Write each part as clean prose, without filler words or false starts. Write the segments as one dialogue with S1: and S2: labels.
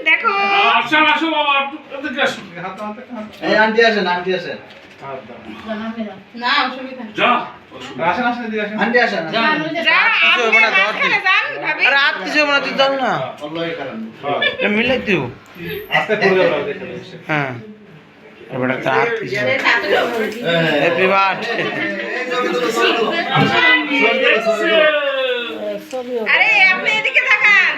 S1: দেখো আসো বাবা আন্টি আসেন না অসুবিধা যা আসেন দিদি আসেন আন্টি আসেন রাত কিছু হবে না রাত কিছু হবে না তুই যাও না অল্লাহই কারণ মিলাই দিও আস্তে করে যাও দেখে হ্যাঁ এবারে রাত কিছু হ্যাপি বার্থডে আরে আপনি এদিকে তাকান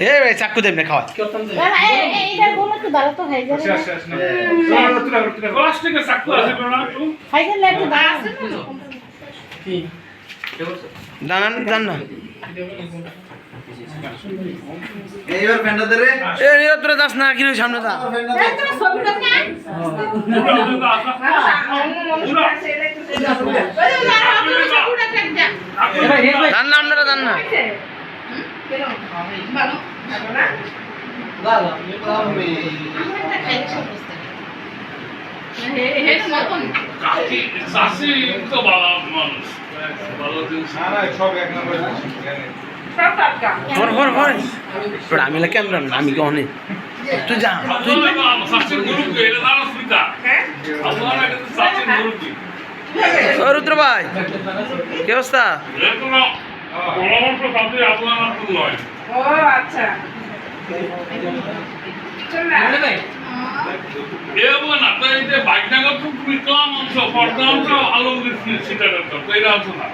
S1: এ ভাই চাকু দেব না খাওয়া এইটা বলো তো দাঁড়া তো খাই যাবে না প্লাস্টিকের চাকু আছে না একটু খাই গেলে একটু দাঁড়া আছে না কি জান না এইবার ফ্যানটা দে রে এ নিরত তোরা যাস না কি সামনে যা তোরা ছবি দাও না জান না আপনারা জান না ভালো না দাদা আমি আমরা খাই সব বুঝতে হে হে মতন কাকি সাসি তো ভালো মানুষ ভালো দিন সারা সব এক নম্বরে জানেন সব টাটকা বড় আমি লাগে আমি কোনে তুই যা তুই সাসি গুরু কে এটা না সুবিধা হ্যাঁ আপনারা এটা সাসি গুরু কি ও রুদ্র ভাই কি অবস্থা এরকম পরামর্শ সাথে আপনারা তো নয় ও আচ্ছা চল না ভাই এও না তো এই যে বাইকনাগর তো বিক্রম অংশ পর্দাম তো আলমগীর সিটার তো কইরা আছে না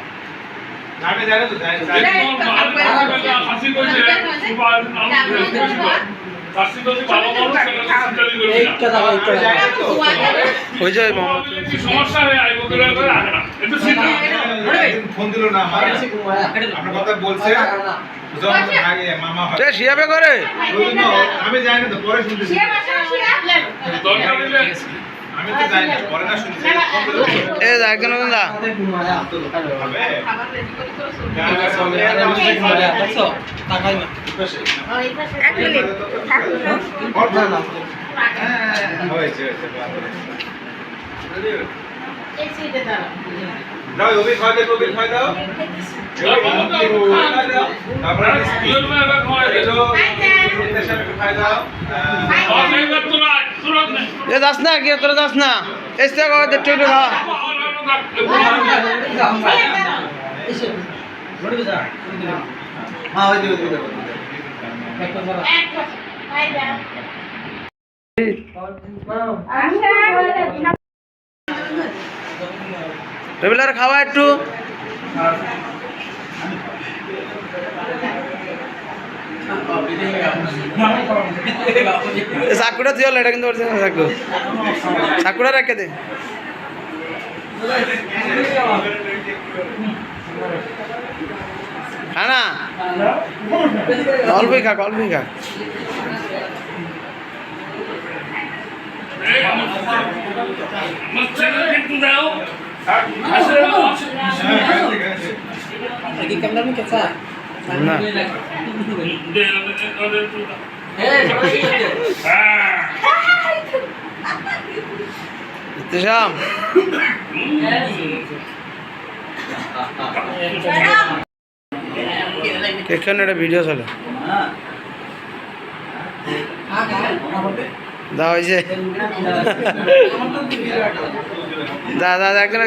S1: আমি জানি তো হাসি কইছে সুপার হাসি কইছে ভালো ভালো এই কথা ওই যে মোহাম্মদ সমস্যা হয়ে আইবো করে রাখে না একটু সিটা ফোন দিল না আমার আপনার কথা বলছে মামা হয় শিয়াবে করে আমি জানি না তো পরে শুনতেছি আমি তো জানি না পরে না শুনছি এ যা কেন না টাকাই না এক মিনিট থাকুন না হয়েছে এই সিটে দাঁড়াও দাও ওবি খাই দাও তারপরে স্কুলের মেয়ে খাওয়াই দাও খাই দাও এ দাস না কি তোরা দাস না এসে কো দেখতে একটু খা হ্যাঁ ওই দিও রেগুলার খাওয়া একটু চাকুটা দিও এটা কিন্তু চাকুটা রেখে দে খানা অল্পই খা না ইতিশাম এখানে একটা ভিডিও চলে দা হয়েছে দাদা একজন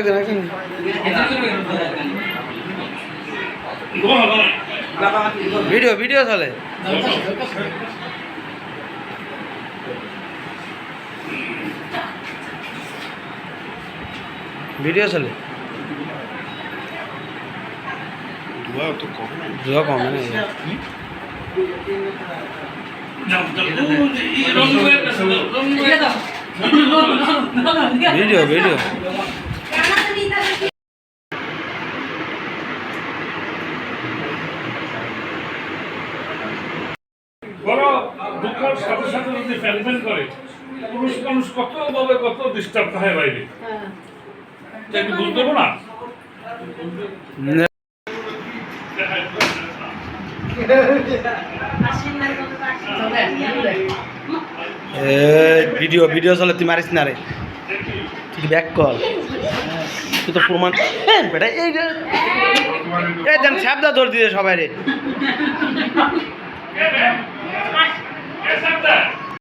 S1: ভিডিও চলে ভিডিও চলে ধোয়া কম না ভিডিও বড় দুঃখের সাথে সাথে যদি ফেলফেল করে পুরুষ মানুষ কত ভাবে কত ডিস্টার্ব থাকে বাইরে এটা কি বুঝতে পারবো না
S2: ভিডিও ভিডিও চলে তুই মারিস না রে তুই ব্যাক কল তুই তো প্রমাণ বেটা এই দেন সাবদা ধর দিতে সবাই রে
S1: কে সাবধান